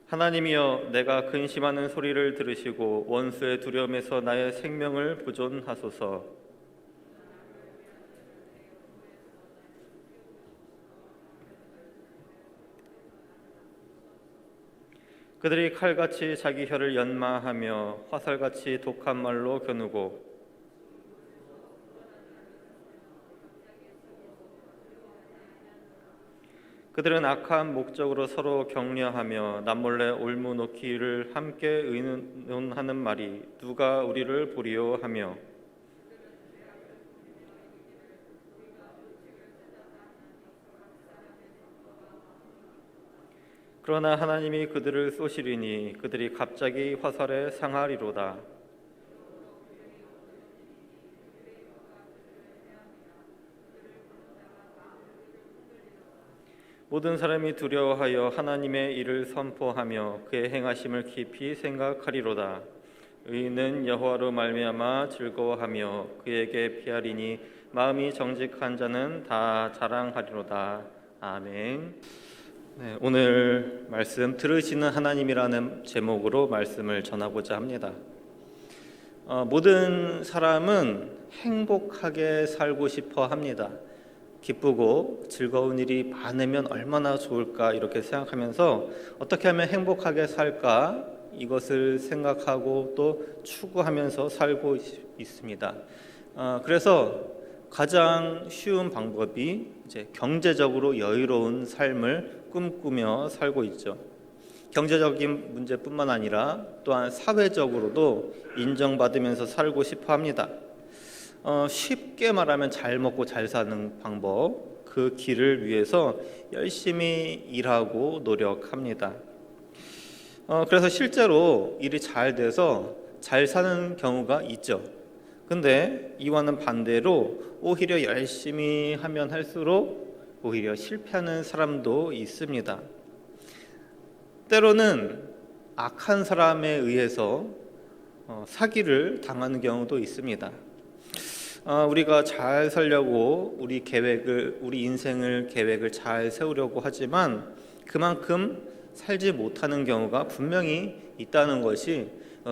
하나님이여, 내가 근심하는 소리를 들으시고 원수의 두려움에서 나의 생명을 보존하소서. 그들이 칼같이 자기 혀를 연마하며 화살같이 독한 말로 겨누고 그들은 악한 목적으로 서로 격려하며 남몰래 올무놓기를 함께 의논하는 말이 누가 우리를 보리요 하며 그러나 하나님이 그들을 쏘시리니 그들이 갑자기 화살에 상하리로다. 모든 사람이 두려워하여 하나님의 일을 선포하며 그의 행하심을 깊이 생각하리로다. 의인은 여호와로 말미암아 즐거워하며 그에게 피하리니 마음이 정직한 자는 다 자랑하리로다. 아멘. 네, 오늘 말씀 들으시는 하나님이라는 제목으로 말씀을 전하고자 합니다. 모든 사람은 행복하게 살고 싶어 합니다. 기쁘고 즐거운 일이 많으면 얼마나 좋을까 이렇게 생각하면서 어떻게 하면 행복하게 살까 이것을 생각하고 또 추구하면서 살고 있습니다. 그래서 가장 쉬운 방법이 이제 경제적으로 여유로운 삶을 꿈꾸며 살고 있죠. 경제적인 문제뿐만 아니라 또한 사회적으로도 인정받으면서 살고 싶어 합니다. 쉽게 말하면 잘 먹고 잘 사는 방법, 그 길을 위해서 열심히 일하고 노력합니다. 그래서 실제로 일이 잘 돼서 잘 사는 경우가 있죠. 근데 이와는 반대로 오히려 열심히 하면 할수록 오히려 실패하는 사람도 있습니다. 때로는 악한 사람에 의해서 사기를 당하는 경우도 있습니다. 우리가 잘 살려고 우리 인생을 계획을 잘 세우려고 하지만 그만큼 살지 못하는 경우가 분명히 있다는 것이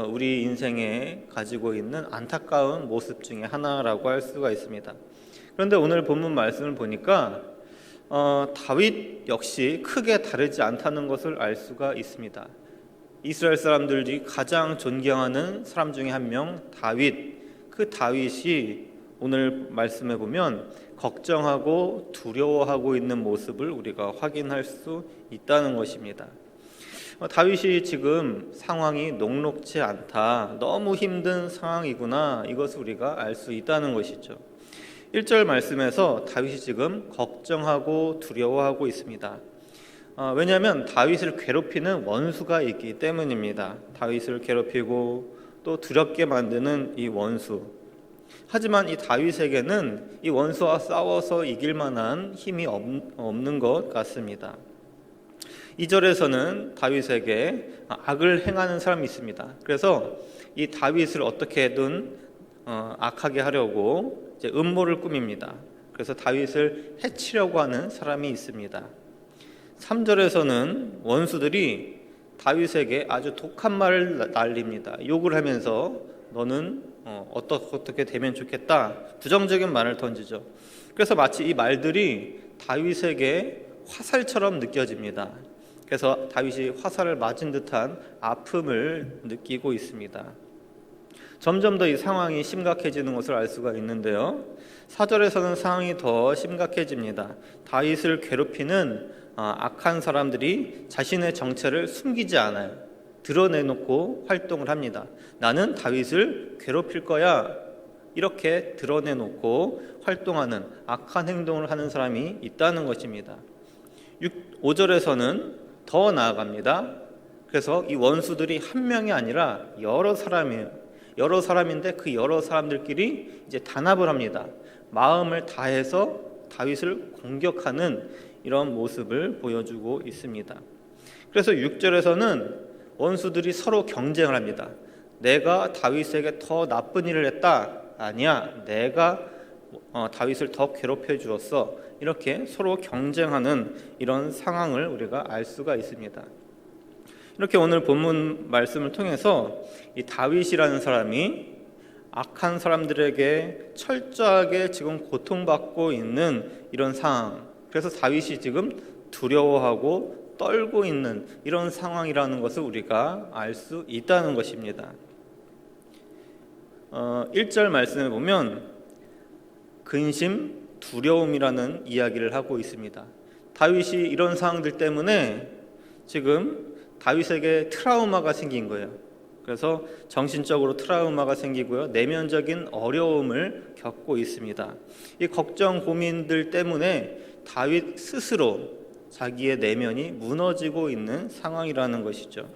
우리 인생에 가지고 있는 안타까운 모습 중에 하나라고 할 수가 있습니다. 그런데 오늘 본문 말씀을 보니까 다윗 역시 크게 다르지 않다는 것을 알 수가 있습니다. 이스라엘 사람들이 가장 존경하는 사람 중에 한 명 다윗, 그 다윗이 오늘 말씀해 보면 걱정하고 두려워하고 있는 모습을 우리가 확인할 수 있다는 것입니다. 다윗이 지금 상황이 녹록지 않다, 너무 힘든 상황이구나, 이것을 우리가 알 수 있다는 것이죠. 1절 말씀에서 다윗이 지금 걱정하고 두려워하고 있습니다. 왜냐하면 다윗을 괴롭히는 원수가 있기 때문입니다. 다윗을 괴롭히고 또 두렵게 만드는 이 원수. 하지만 이 다윗에게는 이 원수와 싸워서 이길 만한 힘이 없는 것 같습니다. 2절에서는 다윗에게 악을 행하는 사람이 있습니다. 그래서 이 다윗을 어떻게든 악하게 하려고 이제 음모를 꾸밉니다. 그래서 다윗을 해치려고 하는 사람이 있습니다. 3절에서는 원수들이 다윗에게 아주 독한 말을 날립니다. 욕을 하면서 너는 어떻게 되면 좋겠다, 부정적인 말을 던지죠. 그래서 마치 이 말들이 다윗에게 화살처럼 느껴집니다. 그래서 다윗이 화살을 맞은 듯한 아픔을 느끼고 있습니다. 점점 더 이 상황이 심각해지는 것을 알 수가 있는데요. 4절에서는 상황이 더 심각해집니다. 다윗을 괴롭히는 악한 사람들이 자신의 정체를 숨기지 않아요. 드러내놓고 활동을 합니다. 나는 다윗을 괴롭힐 거야, 이렇게 드러내놓고 활동하는 악한 행동을 하는 사람이 있다는 것입니다. 5절에서는 더 나아갑니다. 그래서 이 원수들이 한 명이 아니라 여러 사람이에요. 여러 사람인데 그 여러 사람들끼리 이제 단합을 합니다. 마음을 다해서 다윗을 공격하는 이런 모습을 보여주고 있습니다. 그래서 6절에서는 원수들이 서로 경쟁을 합니다. 내가 다윗에게 더 나쁜 일을 했다, 아니야, 내가 다윗을 더 괴롭혀 주었어, 이렇게 서로 경쟁하는 이런 상황을 우리가 알 수가 있습니다. 이렇게 오늘 본문 말씀을 통해서 이 다윗이라는 사람이 악한 사람들에게 철저하게 지금 고통받고 있는 이런 상황, 그래서 다윗이 지금 두려워하고 떨고 있는 이런 상황이라는 것을 우리가 알 수 있다는 것입니다. 1절 말씀에 보면 근심, 두려움이라는 이야기를 하고 있습니다. 다윗이 이런 상황들 때문에 지금 다윗에게 트라우마가 생긴 거예요. 그래서 정신적으로 트라우마가 생기고요, 내면적인 어려움을 겪고 있습니다. 이 걱정, 고민들 때문에 다윗 스스로 자기의 내면이 무너지고 있는 상황이라는 것이죠.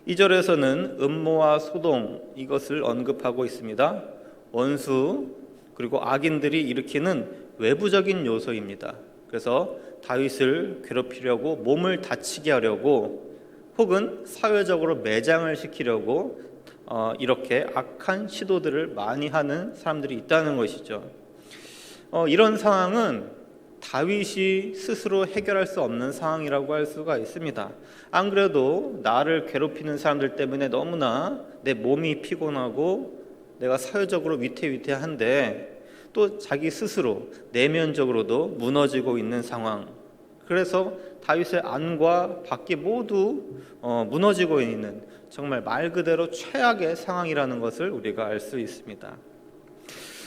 2절에서는 음모와 소동, 이것을 언급하고 있습니다. 원수 그리고 악인들이 일으키는 외부적인 요소입니다. 그래서 다윗을 괴롭히려고, 몸을 다치게 하려고, 혹은 사회적으로 매장을 시키려고 이렇게 악한 시도들을 많이 하는 사람들이 있다는 것이죠. 이런 상황은 다윗이 스스로 해결할 수 없는 상황이라고 할 수가 있습니다. 안 그래도 나를 괴롭히는 사람들 때문에 너무나 내 몸이 피곤하고 내가 사회적으로 위태위태한데 또 자기 스스로 내면적으로도 무너지고 있는 상황. 그래서 다윗의 안과 밖이 모두 무너지고 있는, 정말 말 그대로 최악의 상황이라는 것을 우리가 알 수 있습니다.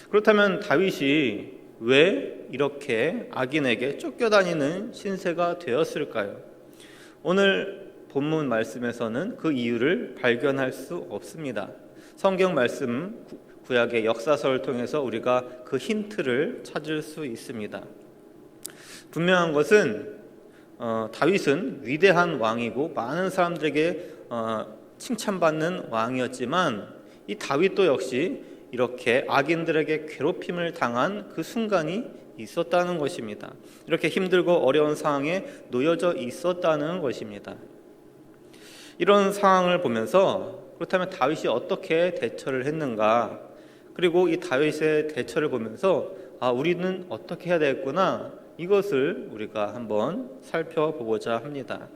그렇다면 다윗이 왜 이렇게 악인에게 쫓겨다니는 신세가 되었을까요? 오늘 본문 말씀에서는 그 이유를 발견할 수 없습니다. 성경 말씀, 구약의 역사서를 통해서 우리가 그 힌트를 찾을 수 있습니다. 분명한 것은 다윗은 위대한 왕이고 많은 사람들에게 칭찬받는 왕이었지만 이 다윗도 역시 이렇게 악인들에게 괴롭힘을 당한 그 순간이 있었다는 것입니다. 이렇게 힘들고 어려운 상황에 놓여져 있었다는 것입니다. 이런 상황을 보면서 그렇다면 다윗이 어떻게 대처를 했는가, 그리고 이 다윗의 대처를 보면서 우리는 어떻게 해야 되겠구나, 이것을 우리가 한번 살펴보고자 합니다.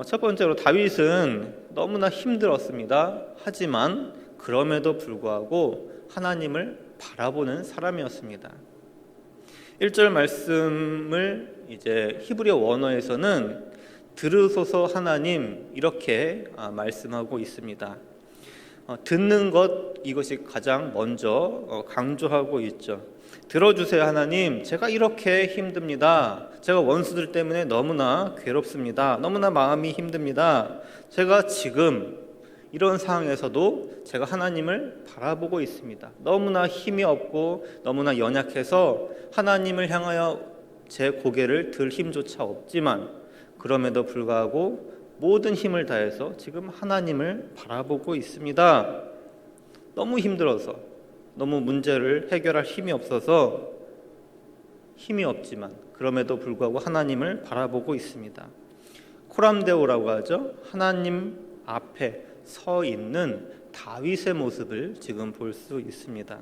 첫 번째로 다윗은 너무나 힘들었습니다. 하지만 그럼에도 불구하고 하나님을 바라보는 사람이었습니다. 1절 말씀을 이제 히브리어 원어에서는 들으소서 하나님, 이렇게 말씀하고 있습니다. 듣는 것, 이것이 가장 먼저 강조하고 있죠. 들어주세요 하나님, 제가 이렇게 힘듭니다. 제가 원수들 때문에 너무나 괴롭습니다. 너무나 마음이 힘듭니다. 제가 지금 이런 상황에서도 제가 하나님을 바라보고 있습니다. 너무나 힘이 없고 너무나 연약해서 하나님을 향하여 제 고개를 들 힘조차 없지만 그럼에도 불구하고 모든 힘을 다해서 지금 하나님을 바라보고 있습니다. 너무 힘들어서, 너무 문제를 해결할 힘이 없어서 힘이 없지만 그럼에도 불구하고 하나님을 바라보고 있습니다. 코람데오라고 하죠. 하나님 앞에 서 있는 다윗의 모습을 지금 볼 수 있습니다.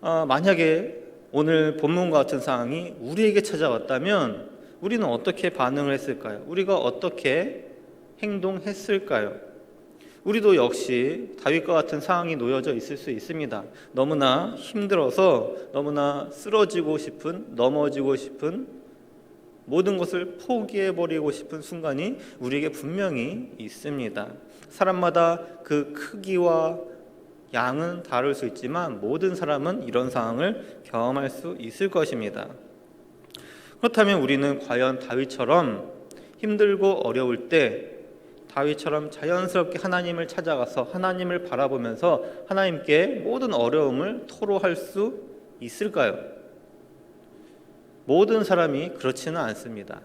만약에 오늘 본문과 같은 상황이 우리에게 찾아왔다면 우리는 어떻게 반응을 했을까요? 우리가 어떻게 행동했을까요? 우리도 역시 다윗과 같은 상황이 놓여져 있을 수 있습니다. 너무나 힘들어서 너무나 쓰러지고 싶은, 넘어지고 싶은, 모든 것을 포기해버리고 싶은 순간이 우리에게 분명히 있습니다. 사람마다 그 크기와 양은 다를 수 있지만 모든 사람은 이런 상황을 경험할 수 있을 것입니다. 그렇다면 우리는 과연 다윗처럼 힘들고 어려울 때 다윗처럼 자연스럽게 하나님을 찾아가서 하나님을 바라보면서 하나님께 모든 어려움을 토로할 수 있을까요? 모든 사람이 그렇지는 않습니다.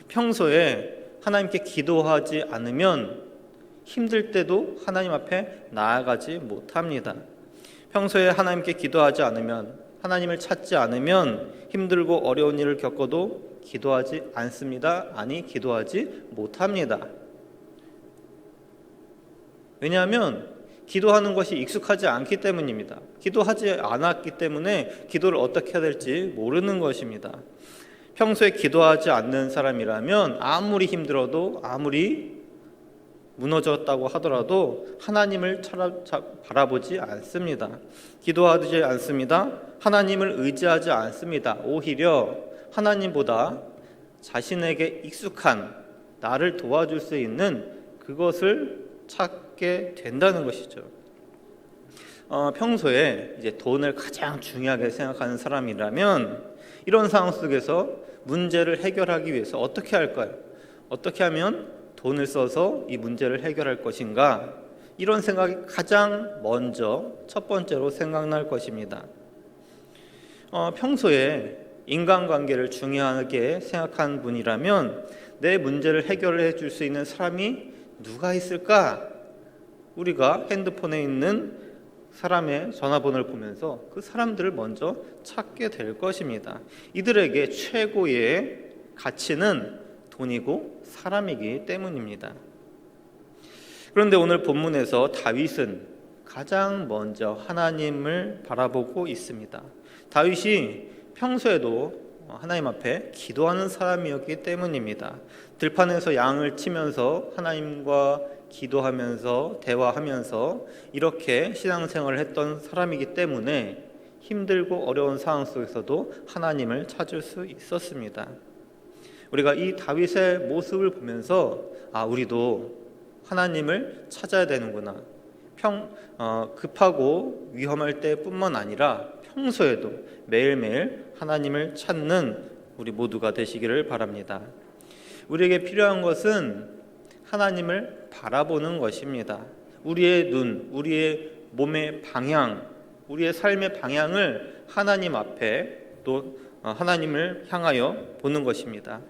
평소에 하나님께 기도하지 않으면 힘들 때도 하나님 앞에 나아가지 못합니다. 평소에 하나님께 기도하지 않으면, 하나님을 찾지 않으면 힘들고 어려운 일을 겪어도 기도하지 않습니다. 아니, 기도하지 못합니다. 왜냐하면 기도하는 것이 익숙하지 않기 때문입니다. 기도하지 않았기 때문에 기도를 어떻게 해야 될지 모르는 것입니다. 평소에 기도하지 않는 사람이라면 아무리 힘들어도, 아무리 무너졌다고 하더라도 하나님을 바라보지 않습니다. 기도하지 않습니다. 하나님을 의지하지 않습니다. 오히려 하나님보다 자신에게 익숙한, 나를 도와줄 수 있는 그것을 찾게 된다는 것이죠. 평소에 이제 돈을 가장 중요하게 생각하는 사람이라면 이런 상황 속에서 문제를 해결하기 위해서 어떻게 할까요? 어떻게 하면 돈을 써서 이 문제를 해결할 것인가? 이런 생각이 가장 먼저 첫 번째로 생각날 것입니다. 평소에 인간관계를 중요하게 생각하는 분이라면 내 문제를 해결해 줄 수 있는 사람이 누가 있을까? 우리가 핸드폰에 있는 사람의 전화번호를 보면서 그 사람들을 먼저 찾게 될 것입니다. 이들에게 최고의 가치는 돈이고 사람이기 때문입니다. 그런데 오늘 본문에서 다윗은 가장 먼저 하나님을 바라보고 있습니다. 다윗이 평소에도 하나님 앞에 기도하는 사람이었기 때문입니다. 들판에서 양을 치면서 하나님과 기도하면서 대화하면서 이렇게 신앙생활을 했던 사람이기 때문에 힘들고 어려운 상황 속에서도 하나님을 찾을 수 있었습니다. 우리가 이 다윗의 모습을 보면서 우리도 하나님을 찾아야 되는구나. 급하고 위험할 때뿐만 아니라 평소에도 매일매일 하나님을 찾는 우리 모두가 되시기를 바랍니다. 우리에게 필요한 것은 하나님을 바라보는 것입니다. 우리의 눈, 우리의 몸의 방향, 우리의 삶의 방향을 하나님 앞에 또 하나님을 향하여 보는 것입니다.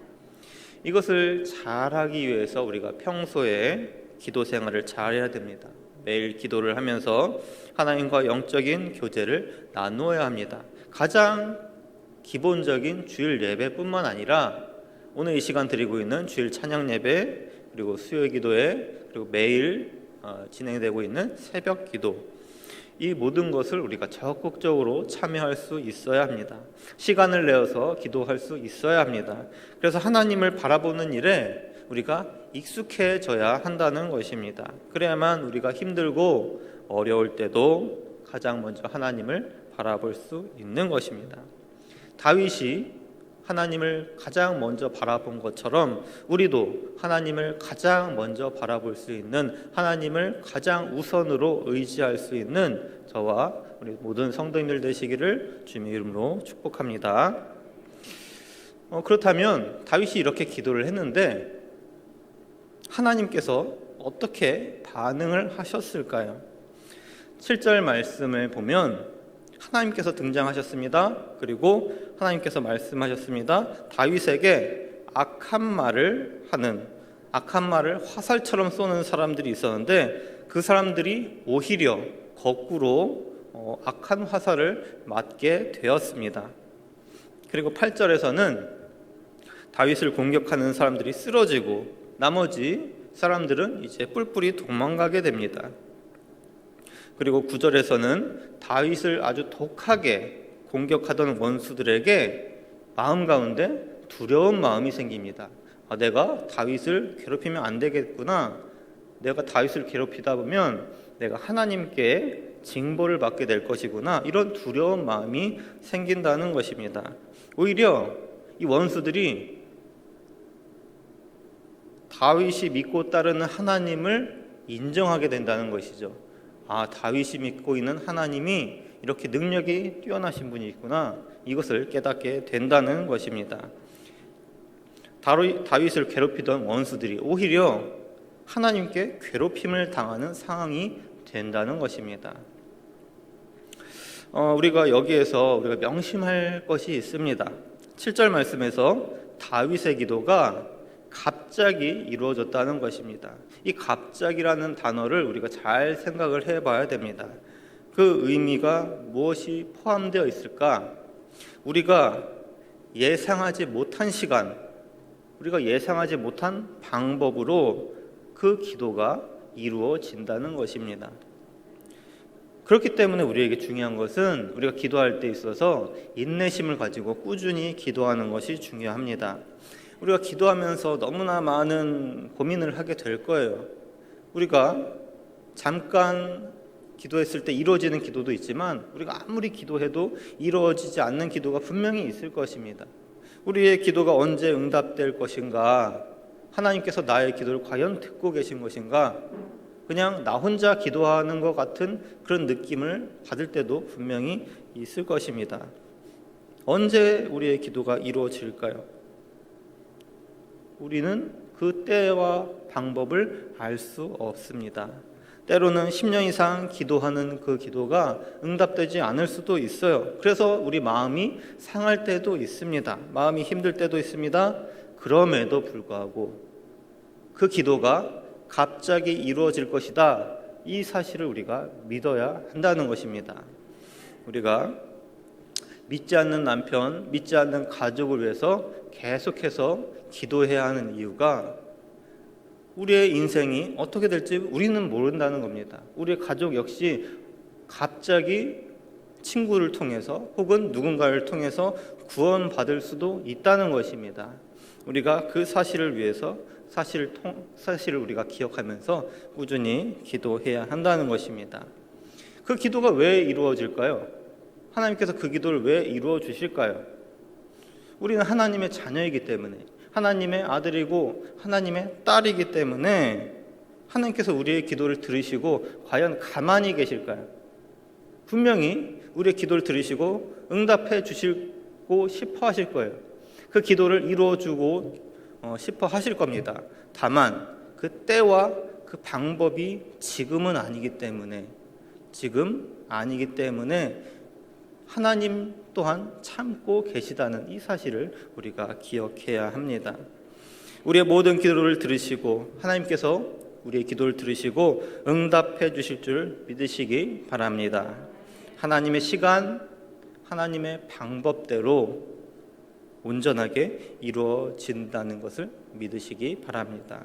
이것을 잘하기 위해서 우리가 평소에 기도 생활을 잘해야 됩니다. 매일 기도를 하면서 하나님과 영적인 교제를 나누어야 합니다. 가장 기본적인 주일 예배뿐만 아니라 오늘 이 시간 드리고 있는 주일 찬양 예배, 그리고 수요 기도회, 그리고 매일 진행되고 있는 새벽 기도, 이 모든 것을 우리가 적극적으로 참여할 수 있어야 합니다. 시간을 내어서 기도할 수 있어야 합니다. 그래서 하나님을 바라보는 일에 우리가 익숙해져야 한다는 것입니다. 그래야만 우리가 힘들고 어려울 때도 가장 먼저 하나님을 바라볼 수 있는 것입니다. 다윗이 하나님을 가장 먼저 바라본 것처럼 우리도 하나님을 가장 먼저 바라볼 수 있는, 하나님을 가장 우선으로 의지할 수 있는 저와 우리 모든 성도님들 되시기를 주님의 이름으로 축복합니다. 그렇다면 다윗이 이렇게 기도를 했는데 하나님께서 어떻게 반응을 하셨을까요? 7절 말씀을 보면 하나님께서 등장하셨습니다. 그리고 하나님께서 말씀하셨습니다. 다윗에게 악한 말을 화살처럼 쏘는 사람들이 있었는데 그 사람들이 오히려 거꾸로 악한 화살을 맞게 되었습니다. 그리고 8절에서는 다윗을 공격하는 사람들이 쓰러지고 나머지 사람들은 이제 뿔뿔이 도망가게 됩니다. 그리고 9절에서는 다윗을 아주 독하게 공격하던 원수들에게 마음 가운데 두려운 마음이 생깁니다. 내가 다윗을 괴롭히면 안 되겠구나. 내가 다윗을 괴롭히다 보면 내가 하나님께 징벌을 받게 될 것이구나. 이런 두려운 마음이 생긴다는 것입니다. 오히려 이 원수들이 다윗이 믿고 따르는 하나님을 인정하게 된다는 것이죠. 다윗이 믿고 있는 하나님이 이렇게 능력이 뛰어나신 분이 있구나. 이것을 깨닫게 된다는 것입니다. 다윗을 괴롭히던 원수들이 오히려 하나님께 괴롭힘을 당하는 상황이 된다는 것입니다. 우리가 여기에서 우리가 명심할 것이 있습니다. 7절 말씀에서 다윗의 기도가 갑자기 이루어졌다는 것입니다. 이 갑자기라는 단어를 우리가 잘 생각을 해봐야 됩니다. 그 의미가 무엇이 포함되어 있을까? 우리가 예상하지 못한 시간, 우리가 예상하지 못한 방법으로 그 기도가 이루어진다는 것입니다. 그렇기 때문에 우리에게 중요한 것은 우리가 기도할 때 있어서 인내심을 가지고 꾸준히 기도하는 것이 중요합니다. 우리가 기도하면서 너무나 많은 고민을 하게 될 거예요. 우리가 잠깐 기도했을 때 이루어지는 기도도 있지만 우리가 아무리 기도해도 이루어지지 않는 기도가 분명히 있을 것입니다. 우리의 기도가 언제 응답될 것인가? 하나님께서 나의 기도를 과연 듣고 계신 것인가? 그냥 나 혼자 기도하는 것 같은 그런 느낌을 받을 때도 분명히 있을 것입니다. 언제 우리의 기도가 이루어질까요? 우리는 그 때와 방법을 알 수 없습니다. 때로는 10년 이상 기도하는 그 기도가 응답되지 않을 수도 있어요. 그래서 우리 마음이 상할 때도 있습니다. 마음이 힘들 때도 있습니다. 그럼에도 불구하고 그 기도가 갑자기 이루어질 것이다. 이 사실을 우리가 믿어야 한다는 것입니다. 우리가 믿지 않는 남편, 믿지 않는 가족을 위해서 계속해서 기도해야 하는 이유가 우리의 인생이 어떻게 될지 우리는 모른다는 겁니다. 우리의 가족 역시 갑자기 친구를 통해서 혹은 누군가를 통해서 구원받을 수도 있다는 것입니다. 우리가 그 사실을 위해서 사실을 우리가 기억하면서 꾸준히 기도해야 한다는 것입니다. 그 기도가 왜 이루어질까요? 하나님께서 그 기도를 왜 이루어 주실까요? 우리는 하나님의 자녀이기 때문에, 하나님의 아들이고 하나님의 딸이기 때문에 하나님께서 우리의 기도를 들으시고 과연 가만히 계실까요? 분명히 우리의 기도를 들으시고 응답해 주시고 싶어 하실 거예요. 그 기도를 이루어주고 싶어 하실 겁니다. 다만 그 때와 그 방법이 지금 아니기 때문에 하나님 또한 참고 계시다는 이 사실을 우리가 기억해야 합니다. 우리의 모든 기도를 들으시고 하나님께서 우리의 기도를 들으시고 응답해 주실 줄 믿으시기 바랍니다. 하나님의 시간, 하나님의 방법대로 온전하게 이루어진다는 것을 믿으시기 바랍니다.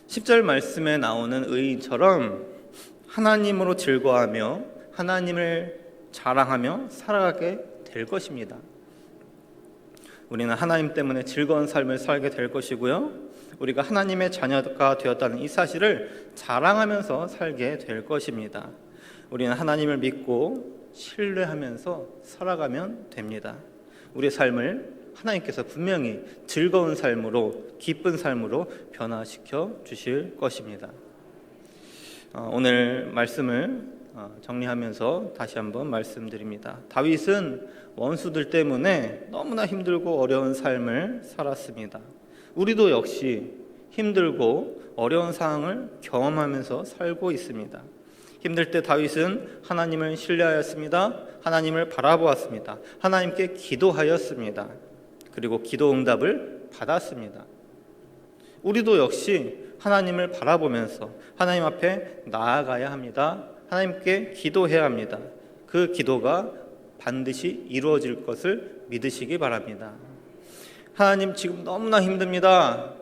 10절 말씀에 나오는 의인처럼 하나님으로 즐거워하며 하나님을 자랑하며 살아가게 될 것입니다. 우리는 하나님 때문에 즐거운 삶을 살게 될 것이고요. 우리가 하나님의 자녀가 되었다는 이 사실을 자랑하면서 살게 될 것입니다. 우리는 하나님을 믿고 신뢰하면서 살아가면 됩니다. 우리의 삶을 하나님께서 분명히 즐거운 삶으로, 기쁜 삶으로 변화시켜 주실 것입니다. 오늘 말씀을 정리하면서 다시 한번 말씀드립니다. 다윗은 원수들 때문에 너무나 힘들고 어려운 삶을 살았습니다. 우리도 역시 힘들고 어려운 상황을 경험하면서 살고 있습니다. 힘들 때 다윗은 하나님을 신뢰하였습니다. 하나님을 바라보았습니다. 하나님께 기도하였습니다. 그리고 기도 응답을 받았습니다. 우리도 역시 하나님을 바라보면서 하나님 앞에 나아가야 합니다. 하나님께 기도해야 합니다. 그 기도가 반드시 이루어질 것을 믿으시기 바랍니다. 하나님, 지금 너무나 힘듭니다.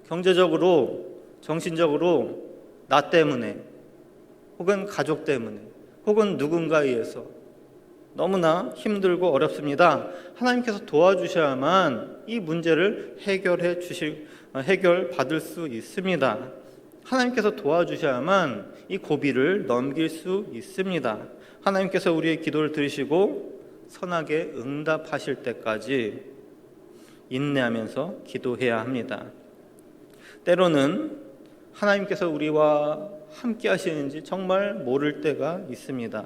경제적으로, 정신적으로, 나 때문에, 혹은 가족 때문에, 혹은 누군가에 의해서 너무나 힘들고 어렵습니다. 하나님께서 도와주셔야만 이 문제를 해결받을 수 있습니다. 하나님께서 도와주셔야만 이 고비를 넘길 수 있습니다. 하나님께서 우리의 기도를 들으시고 선하게 응답하실 때까지 인내하면서 기도해야 합니다. 때로는 하나님께서 우리와 함께 하시는지 정말 모를 때가 있습니다.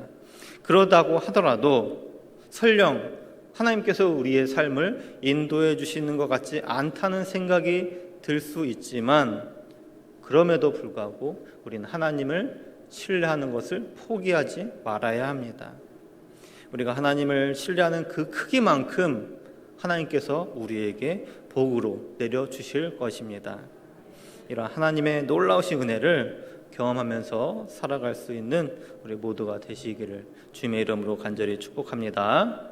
그러다고 하더라도 설령 하나님께서 우리의 삶을 인도해 주시는 것 같지 않다는 생각이 들 수 있지만 그럼에도 불구하고 우리는 하나님을 신뢰하는 것을 포기하지 말아야 합니다. 우리가 하나님을 신뢰하는 그 크기만큼 하나님께서 우리에게 복으로 내려주실 것입니다. 이런 하나님의 놀라우신 은혜를 경험하면서 살아갈 수 있는 우리 모두가 되시기를 주님의 이름으로 간절히 축복합니다.